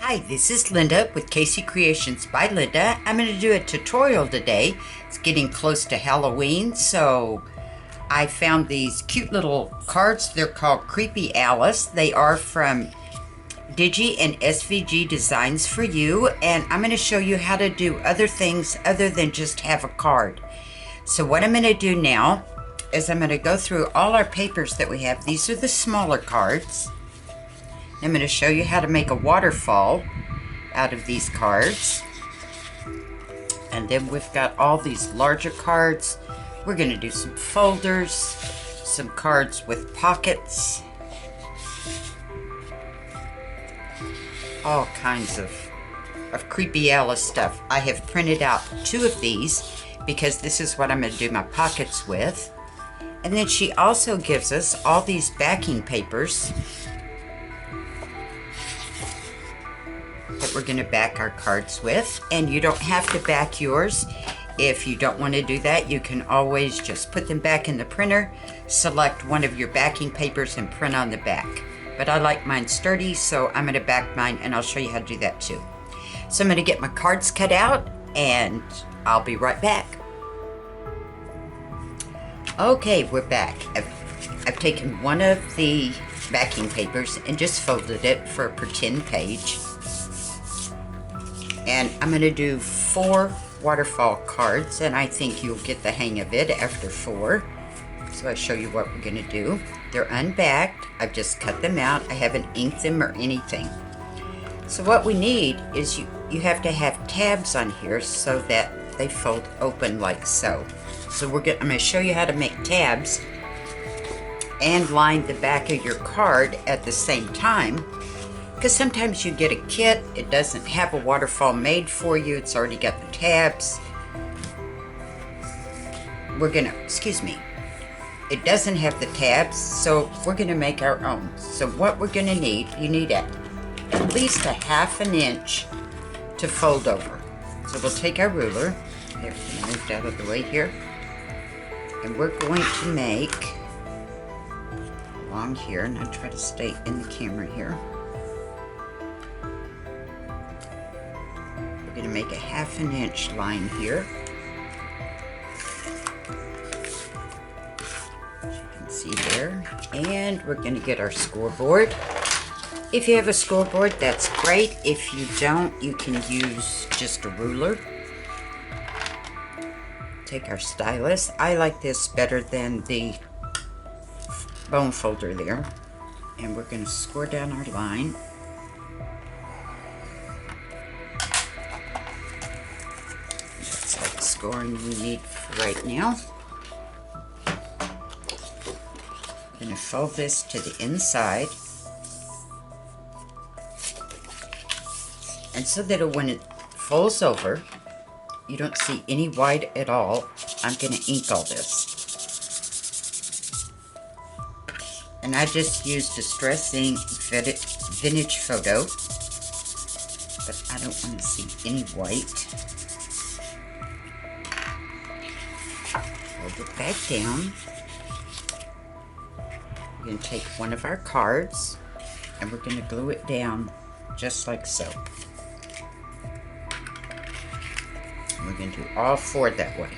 Hi, this is Linda with Casey Creations by Linda. I'm going to do a tutorial today. It's getting close to Halloween, so I found these cute little cards. They're called Creepy Alice. They are from Digi and SVG Designs for You, and I'm going to show you how to do other things other than just have a card. So what I'm going to do now is I'm going to go through all our papers that we have. These are the smaller cards. I'm going to show you how to make a waterfall out of these cards. And then we've got all these larger cards. We're going to do some folders, some cards with pockets, all kinds of Creepy Alice stuff. I have printed out 2 of these because this is what I'm going to do my pockets with. And then she also gives us all these backing papers that we're going to back our cards with. And you don't have to back yours. If you don't want to do that, you can always just put them back in the printer, select one of your backing papers and print on the back. But I like mine sturdy, so I'm going to back mine, and I'll show you how to do that too. So I'm going to get my cards cut out and I'll be right back. Okay, we're back. I've taken one of the backing papers and just folded it for a pretend page. And I'm going to do 4 waterfall cards, and I think you'll get the hang of it after 4. So I'll show you what we're going to do. They're unbacked. I've just cut them out. I haven't inked them or anything. So what we need is you have to have tabs on here so that they fold open like so. So I'm going to show you how to make tabs and line the back of your card at the same time. Because sometimes you get a kit, it doesn't have a waterfall made for you, it's already got the tabs. It doesn't have the tabs, so we're gonna make our own. So what we're gonna need, you need at least a 1/2 inch to fold over. So we'll take our ruler, here, moved out of the way here, and we're going to make along here, and I'll try to stay in the camera here. We're going to make a 1/2 inch line here. As you can see there. And we're going to get our scoreboard. If you have a scoreboard, that's great. If you don't, you can use just a ruler. Take our stylus. I like this better than the bone folder there. And we're going to score down our line. Scoring we need for right now. I'm going to fold this to the inside, and so that when it folds over you don't see any white at all, I'm going to ink all this. And I just used Distress Ink Vintage Photo, but I don't want to see any white. Fold it back down. We're going to take one of our cards and we're going to glue it down just like so. And we're going to do all 4 that way.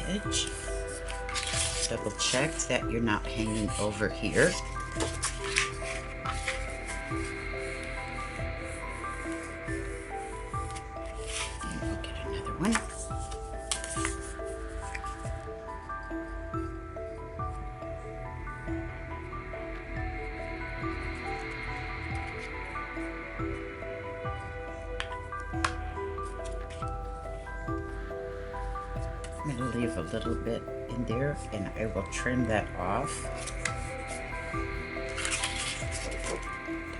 Edge. Double check that you're not hanging over here. And we'll get another one. I'm going to leave a little bit in there and I will trim that off.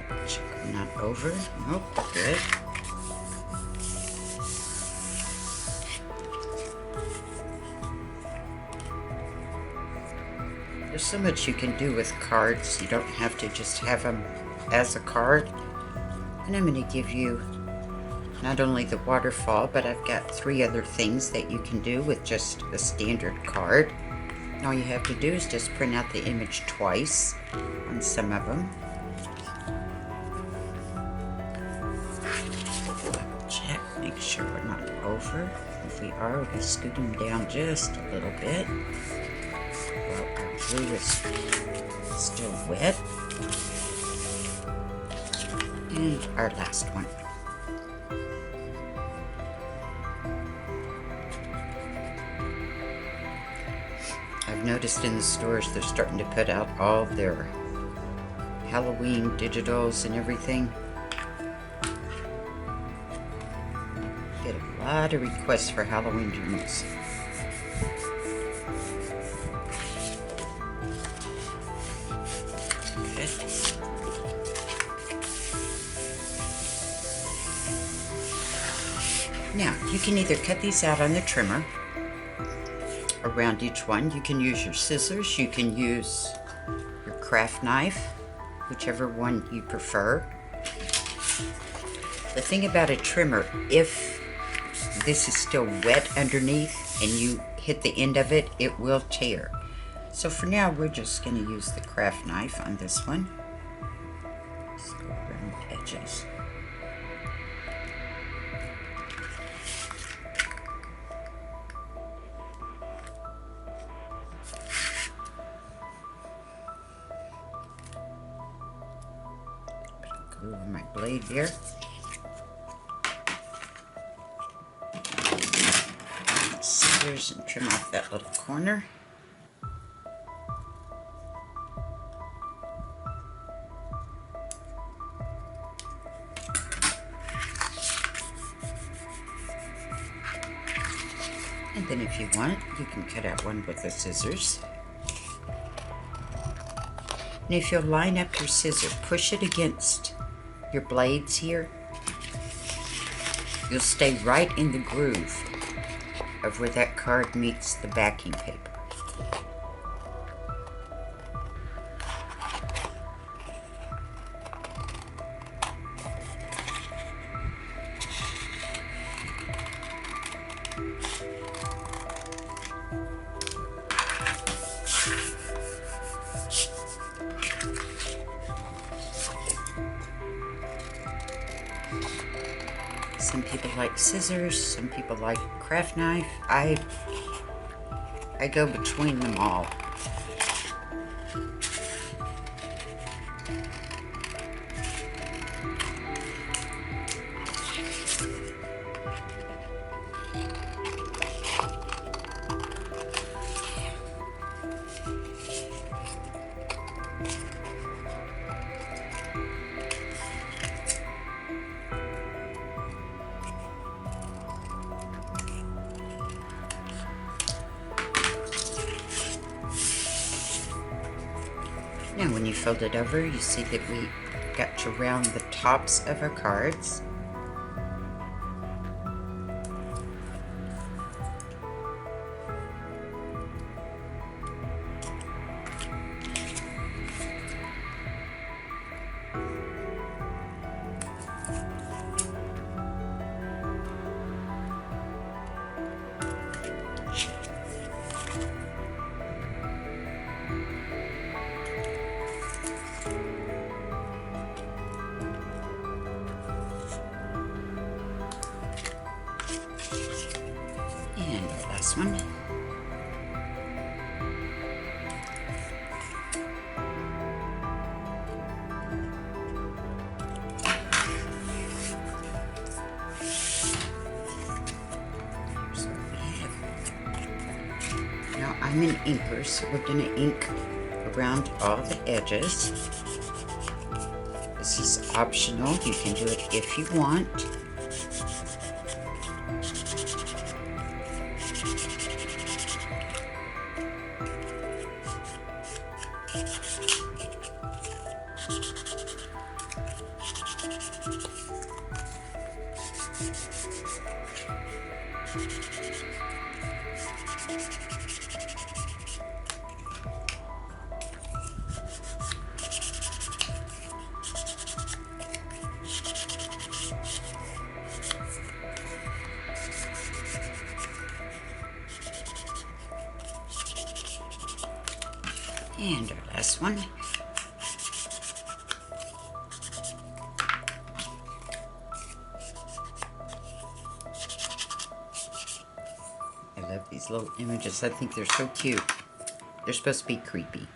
Double check I'm not over. Nope, good. There's so much you can do with cards. You don't have to just have them as a card. And I'm going to give you not only the waterfall, but I've got 3 other things that you can do with just a standard card. And all you have to do is just print out the image twice on some of them. Check, make sure we're not over. If we are, we'll scoot them down just a little bit. Well, our glue is still wet. And our last one. I've noticed in the stores they're starting to put out all their Halloween digitals and everything. Get a lot of requests for Halloween journals. Now, you can either cut these out on the trimmer around each one. You can use your scissors, you can use your craft knife, whichever one you prefer. The thing about a trimmer, if this is still wet underneath and you hit the end of it, it will tear. So for now, we're just going to use the craft knife on this one. Just go around the edges. Glue on my blade here. Scissors and trim off that little corner. And then if you want, you can cut out one with the scissors. And if you'll line up your scissor, push it against your blades here, you'll stay right in the groove of where that card meets the backing paper. Some people like scissors, some people like craft knife. I go between them all. Now when you fold it over, you see that we got to round the tops of our cards. And the last one. Now I'm an inker, so we're going to ink around all the edges. This is optional. You can do it if you want. And our last one. I love these little images. I think they're so cute. They're supposed to be creepy.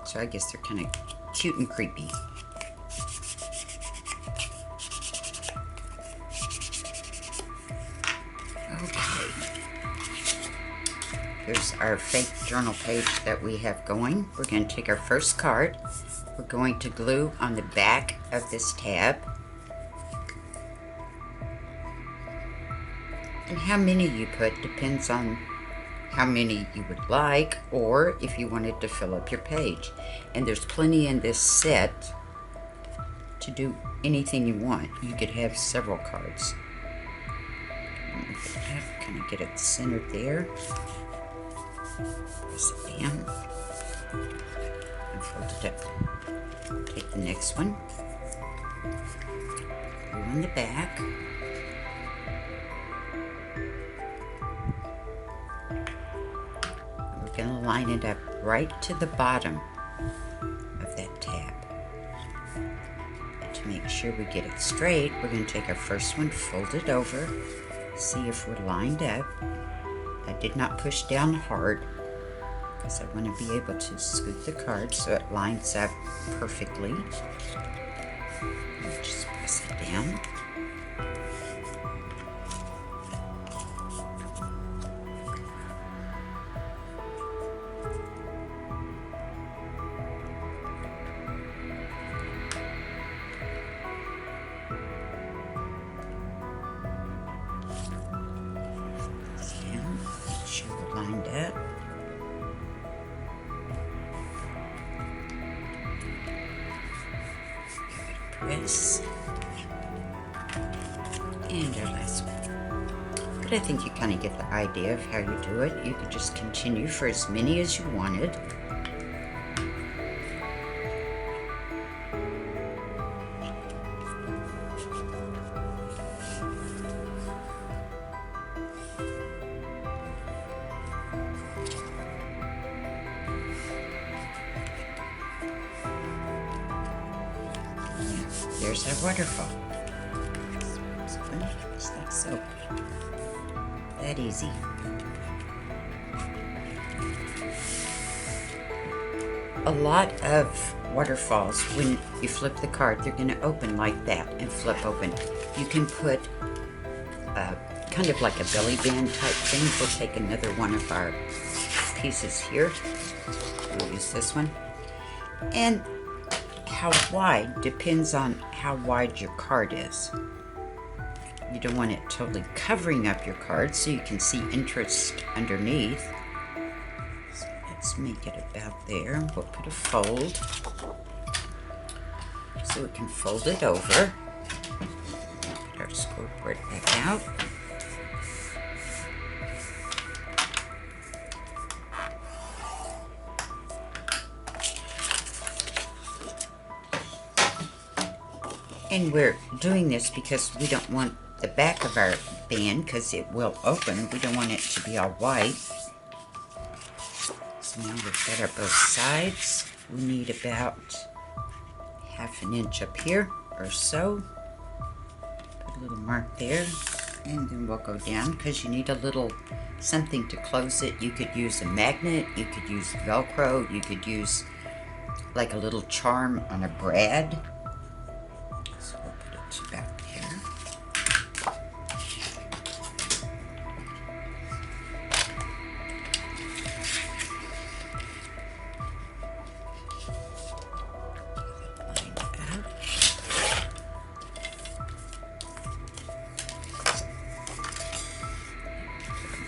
So I guess they're kind of cute and creepy. Okay. Here's our fake journal page that we have going. We're going to take our first card. We're going to glue on the back of this tab. And how many you put depends on how many you would like, or if you wanted to fill up your page. And there's plenty in this set to do anything you want. You could have several cards. Kind of get it centered there. Press it down and fold it up. Take the next one, glue on the back. We're going to line it up right to the bottom of that tab. And to make sure we get it straight, we're going to take our first one, fold it over, see if we're lined up. I did not push down hard because I want to be able to scoot the card so it lines up perfectly. And just press it down. Make sure we're lined up. Press. And our last one. But I think you kind of get the idea of how you do it. You could just continue for as many as you wanted. There's our waterfall. Just like so. That easy. A lot of waterfalls, when you flip the card, they're going to open like that and flip open. You can put kind of like a belly band type thing. We'll take another one of our pieces here. We'll use this one. And how wide depends on how wide your card is. You don't want it totally covering up your card so you can see interest underneath. So let's make it about there. We'll put a fold so we can fold it over. Put our scoreboard back out. And we're doing this because we don't want the back of our band, because it will open, we don't want it to be all white. So now we've got our both sides. We need about 1/2 inch up here or so. Put a little mark there, and then we'll go down because you need a little something to close it. You could use a magnet, you could use Velcro, you could use like a little charm on a brad. About there. Line up.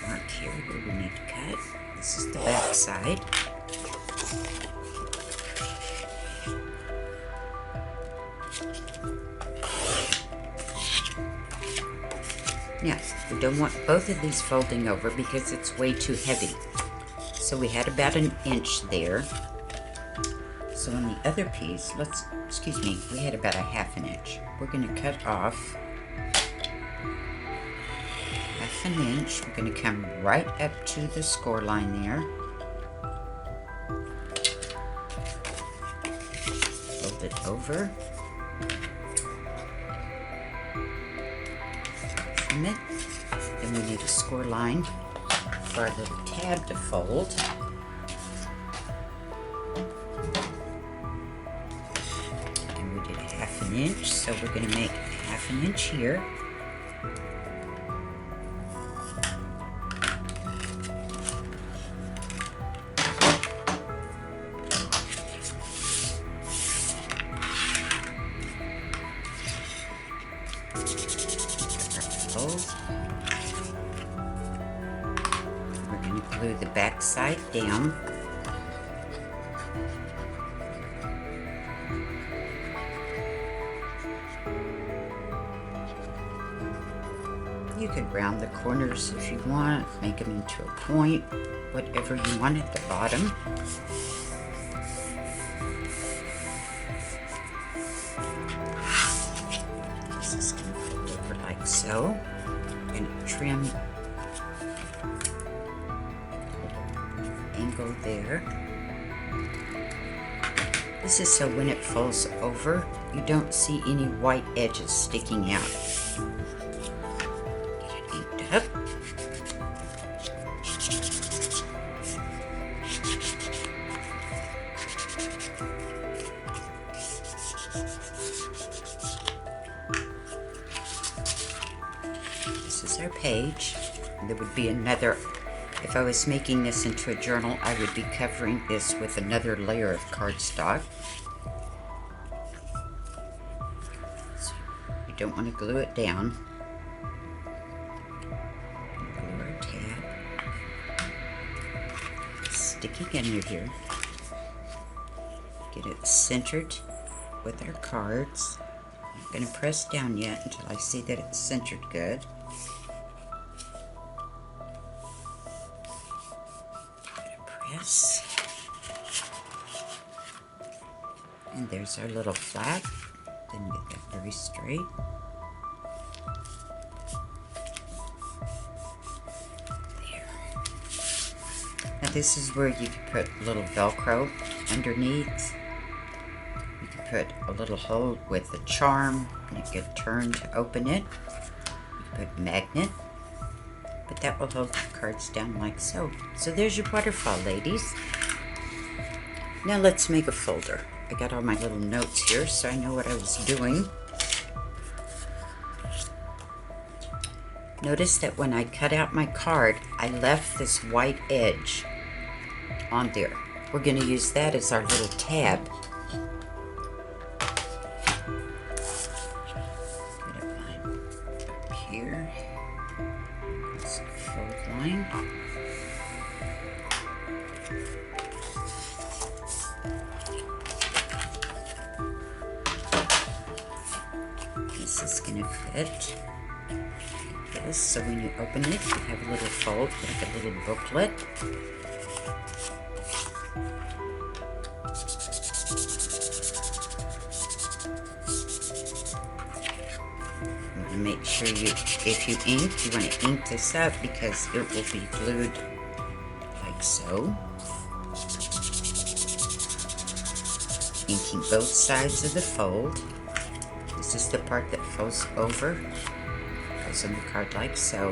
Mark here where we need to cut. This is the back side. Now, we don't want both of these folding over because it's way too heavy. So we had about 1 inch there. So on the other piece, we had about 1/2 inch. We're going to cut off 1/2 inch. We're going to come right up to the score line there. over. Trim it. Then we need a score line for our little tab to fold. And we did a 1/2 inch, so we're going to make 1/2 inch here. We're going to glue the back side down. You could round the corners if you want, make them into a point, whatever you want at the bottom. This is going to fold over like so. I'm going to trim angle there. This is so when it folds over, you don't see any white edges sticking out. Get it inked up. This is our page. There would be another. If I was making this into a journal, I would be covering this with another layer of cardstock. So you don't want to glue it down. Glue our tab. Sticking under here. Get it centered with our cards. I'm not going to press down yet until I see that it's centered good. Press. And there's our little flag. Didn't get that very straight. There. Now this is where you can put a little Velcro underneath. You can put a little hole with a charm and a good turn to open it. You can put a magnet. But that will hold the cards down like so. So there's your waterfall, ladies. Now let's make a folder. I got all my little notes here so I know what I was doing. Notice that when I cut out my card, I left this white edge on there. We're going to use that as our little tab. Get it line up here. Fold line. This is going to fit like this, so when you open it, you have a little fold, like a little booklet. Make sure if you ink, you want to ink this up because it will be glued like so. Inking both sides of the fold. This is the part that folds over. Goes on the card like so.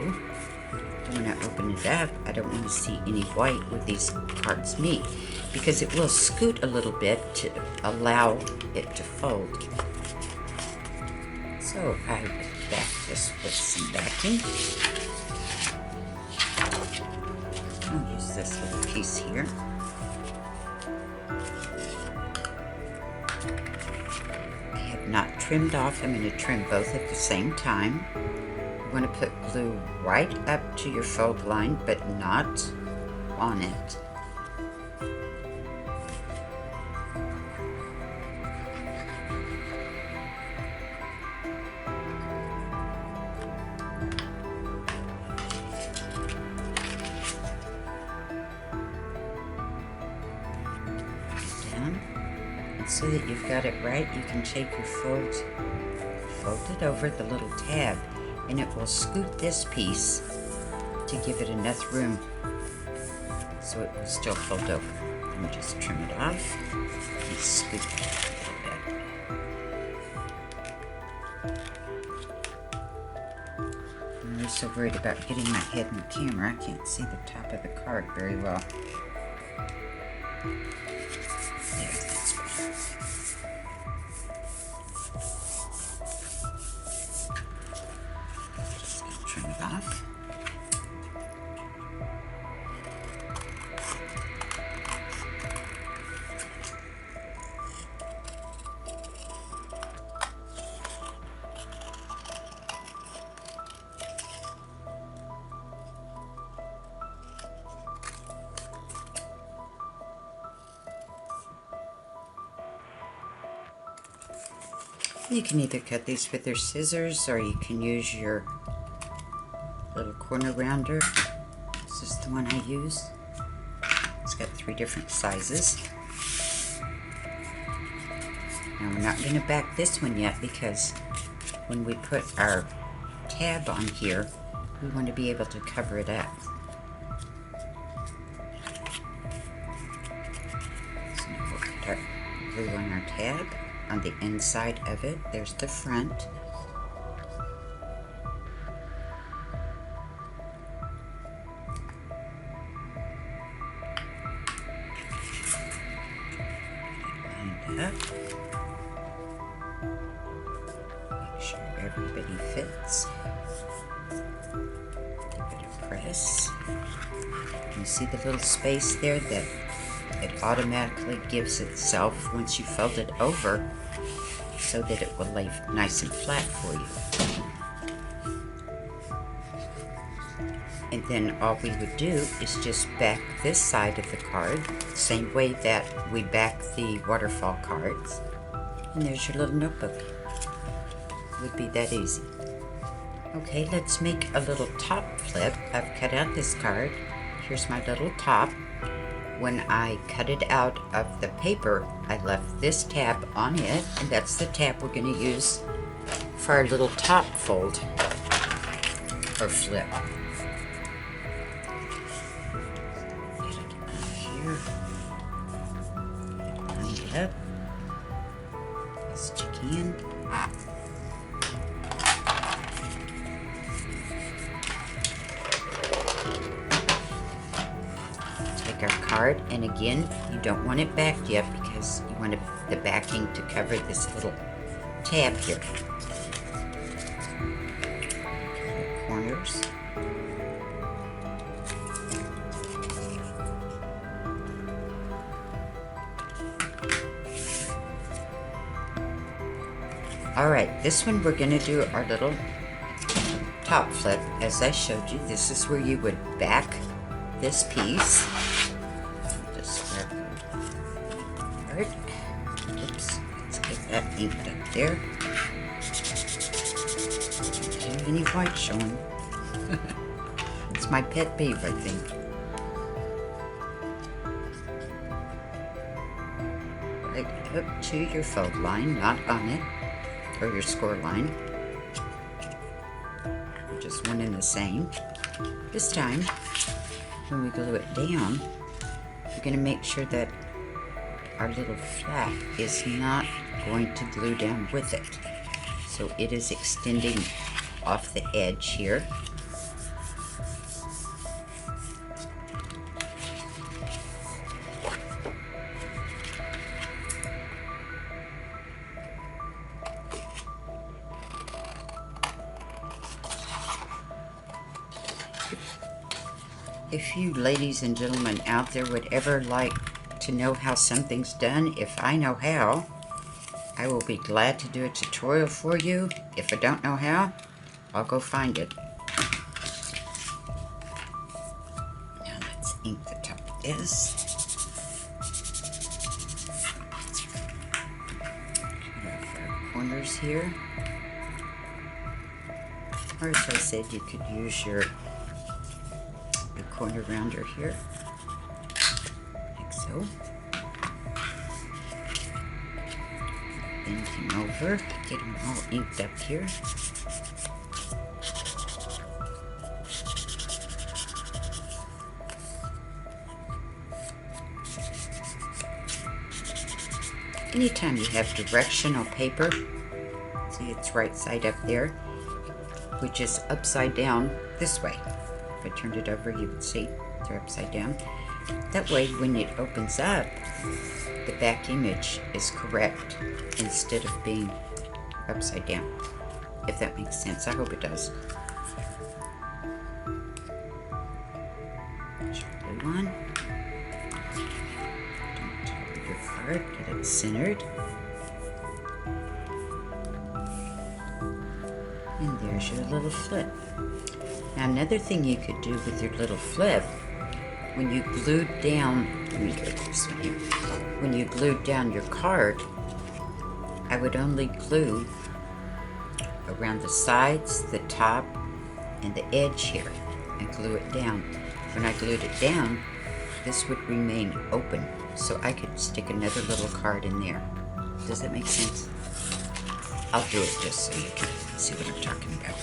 When I open it up, I don't want to see any white where these cards meet because it will scoot a little bit to allow it to fold. So I will back this with some backing. I'll use this little piece here. I have not trimmed off. I'm going to trim both at the same time. You want to put glue right up to your fold line, but not on it. So that you've got it right, you can take your fold it over the little tab, and it will scoot this piece to give it enough room so it will still fold over. Let me just trim it off and scoot it a little bit. so worried about getting my head in the camera, I can't see the top of the card very well. There, that's better. Just gonna trim it off. You can either cut these with your scissors or you can use your little corner rounder. This is the one I use. It's got 3 different sizes. Now we're not going to back this one yet because when we put our tab on here, we want to be able to cover it up. So now we'll put our glue on our tab. On the inside of it, there's the front. Lined up. Make sure everybody fits. Give it a press. You see the little space there that it automatically gives itself once you fold it over so that it will lay nice and flat for you. And then all we would do is just back this side of the card, same way that we back the waterfall cards. And there's your little notebook. It would be that easy. Okay, let's make a little top flip. I've cut out this card. Here's my little top. When I cut it out of the paper, I left this tab on it, and that's the tab we're going to use for our little top fold or flip. Get it out here. Get it lined up. Best you can. Our card, and again, you don't want it backed yet because you want the backing to cover this little tab here. The corners. Alright, this one we're going to do our little top flip. As I showed you, this is where you would back this piece. Oops, let's get that inked up there. Don't have any white showing. It's my pet peeve, I think. Right up to your fold line, not on it, or your score line. Just one and the same. This time, when we glue it down, we're going to make sure that our little flap is not going to glue down with it. So it is extending off the edge here. If you ladies and gentlemen out there would ever like to know how something's done, if I know how, I will be glad to do a tutorial for you. If I don't know how, I'll go find it. Now let's ink the top of this. Cut off our corners here. Or as I said, you could use your corner rounder here, like so. Bend him over, get him all inked up here. Anytime you have directional paper, see it's right side up there, which is upside down this way. If I turned it over, you would see they're upside down. That way, when it opens up, the back image is correct instead of being upside down. If that makes sense. I hope it does. Blue one. Don't top your card. Get it centered. And there's your little flip. Now another thing you could do with your little flip, when you glued down, let me get this one here. When you glued down your card, I would only glue around the sides, the top, and the edge here, and glue it down. When I glued it down, this would remain open, so I could stick another little card in there. Does that make sense? I'll do it just so you can see what I'm talking about.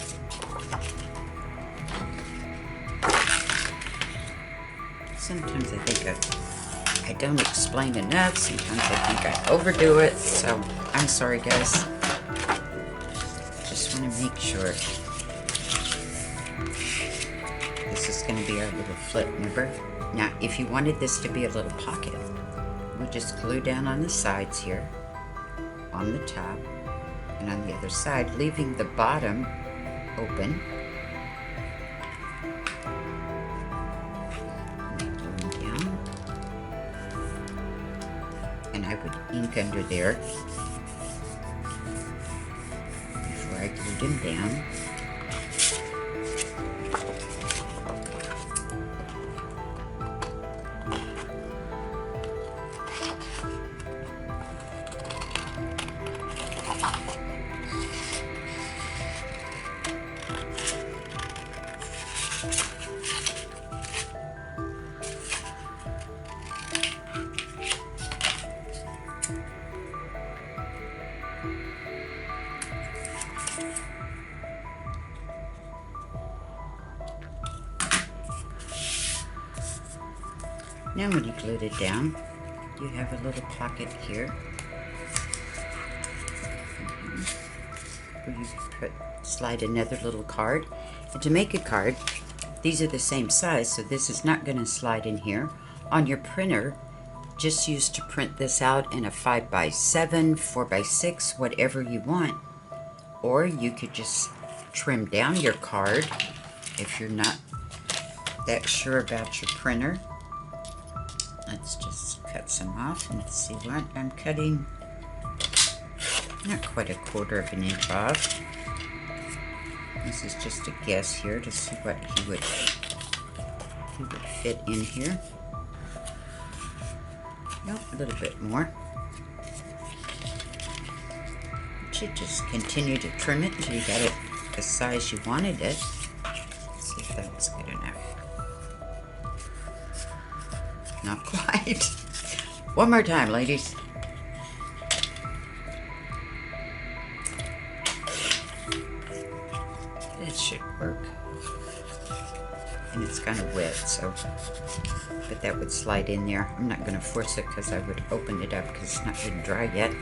Sometimes I think I don't explain enough. Sometimes I think I overdo it. So I'm sorry, guys. Just want to make sure. This is going to be our little flip, remember? Now, if you wanted this to be a little pocket, we just glue down on the sides here, on the top, and on the other side, leaving the bottom open. And I would ink under there before I glued them down. Now when you glued it down, you have a little pocket here where you slide another little card. And to make a card, these are the same size, so this is not going to slide in here. On your printer, just use to print this out in a 5x7, 4x6, whatever you want. Or you could just trim down your card if you're not that sure about your printer. Let's just cut some off and see what I'm cutting. Not quite 1/4 inch off. This is just a guess here to see what he would fit in here. Nope, a little bit more. You should just continue to trim it until you got it the size you wanted it. Let's see if that's good enough. Not quite. One more time, ladies. It should work. And it's kind of wet, so, but that would slide in there. I'm not going to force it because I would open it up because it's not been dry yet.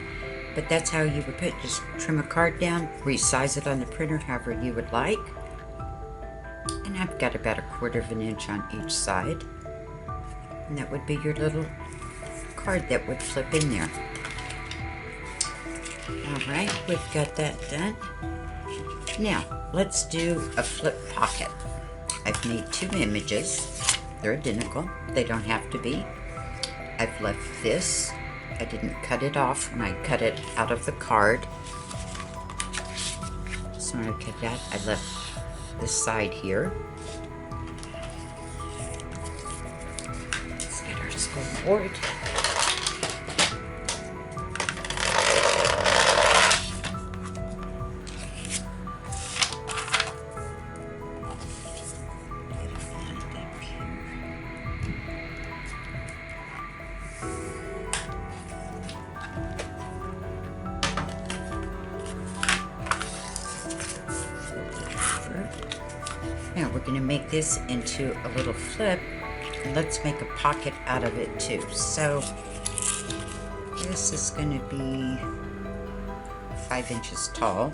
But that's how you would put, just trim a card down, resize it on the printer however you would like. And I've got about 1/4 inch on each side. And that would be your little card that would flip in there. Alright, we've got that done. Now, let's do a flip pocket. I've made 2 images. They're identical. They don't have to be. I've left this. I didn't cut it off when I cut it out of the card. So when I cut that, I left this side here. Board. Now we're going to make this into a little flip. Let's make a pocket out of it too. So this is going to be 5 inches tall.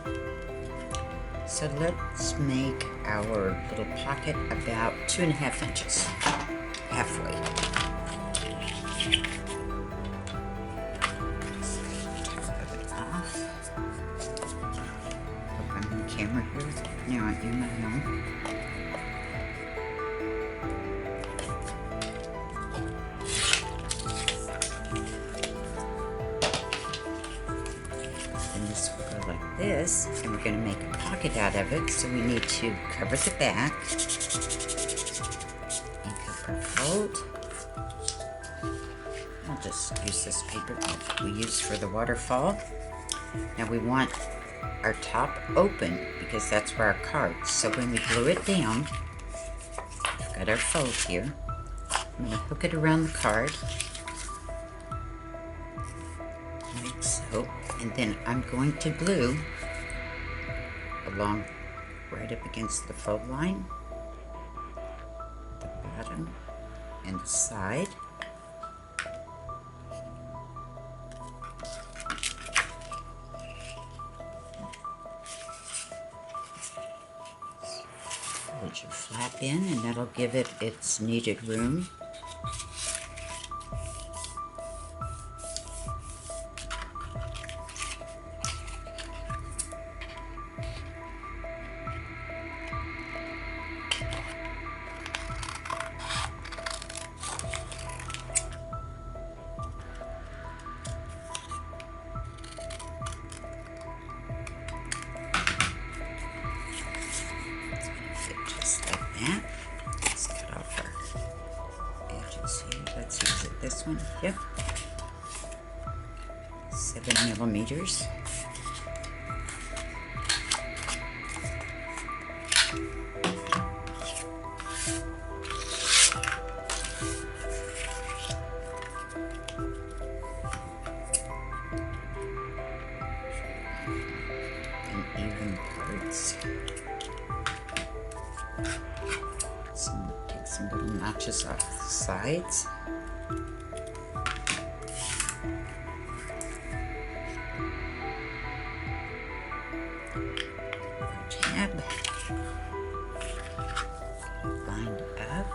So let's make our little pocket about 2.5 inches, halfway. Top it off. Hope I'm on camera here. Now I am, I know. And this will go like this, and we're going to make a pocket out of it, so we need to cover the back and cover fold. I'll just use this paper that we used for the waterfall. Now we want our top open because that's where our cards. So when we glue it down, we've got our fold here. I'm going to hook it around the card, like so, and then I'm going to glue along right up against the fold line, the bottom and the side. Fold your flap in, and that'll give it its needed room. That. Let's cut off our edges here. Let's use it this one. Yep. 7 millimeters. And even parts. Take some little notches off the sides. Tab. Bind up.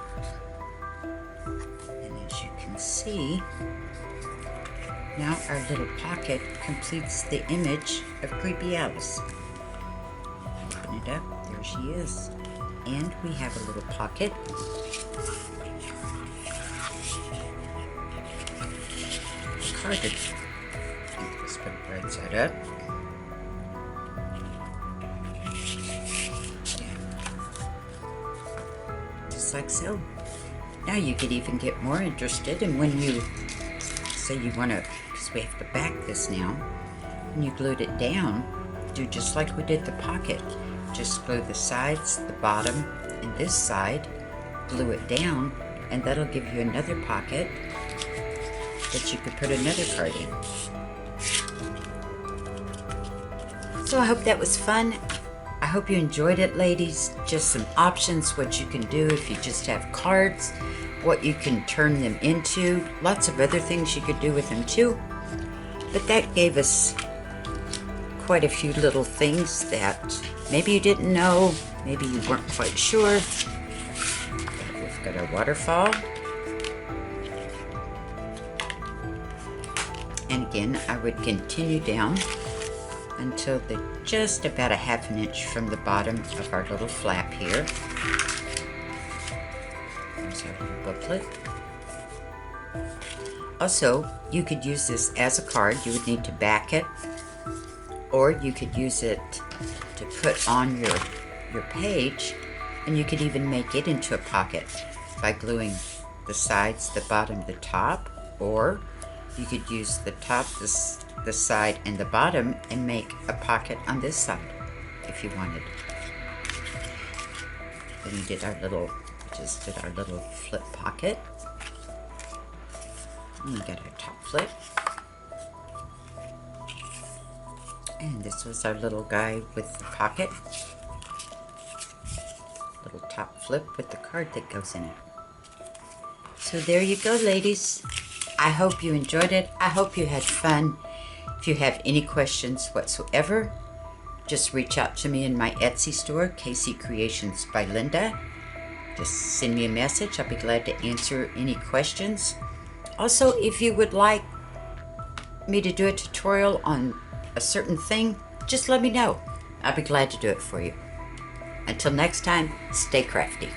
And as you can see, now our little pocket completes the image of Creepy Alice. Open it up. There she is. And we have a little pocket. Carded. Let's put it right side up. Just like so. Now you could even get more interested, and when you say you want to, because we have to back this now, when you glued it down, do just like we did the pocket. Just glue the sides, the bottom, and this side, glue it down, and that'll give you another pocket that you could put another card in. So I hope that was fun. I hope you enjoyed it, ladies. Just some options, what you can do if you just have cards, what you can turn them into, lots of other things you could do with them too. But that gave us quite a few little things that maybe you didn't know, maybe you weren't quite sure. We've got our waterfall. And again, I would continue down until they're just about 1/2 inch from the bottom of our little flap here. There's our little booklet. Also, you could use this as a card. You would need to back it, or you could use it to put on your page, and you could even make it into a pocket by gluing the sides, the bottom, the top, or you could use the top, the side, and the bottom and make a pocket on this side if you wanted. Then we did our little, just did our little flip pocket. And we got our top flip. And this was our little guy with the pocket. Little top flip with the card that goes in it. So there you go, ladies. I hope you enjoyed it. I hope you had fun. If you have any questions whatsoever, just reach out to me in my Etsy store, Casey Creations by Linda. Just send me a message. I'll be glad to answer any questions. Also, if you would like me to do a tutorial on a certain thing, just let me know. I'll be glad to do it for you. Until next time, stay crafty.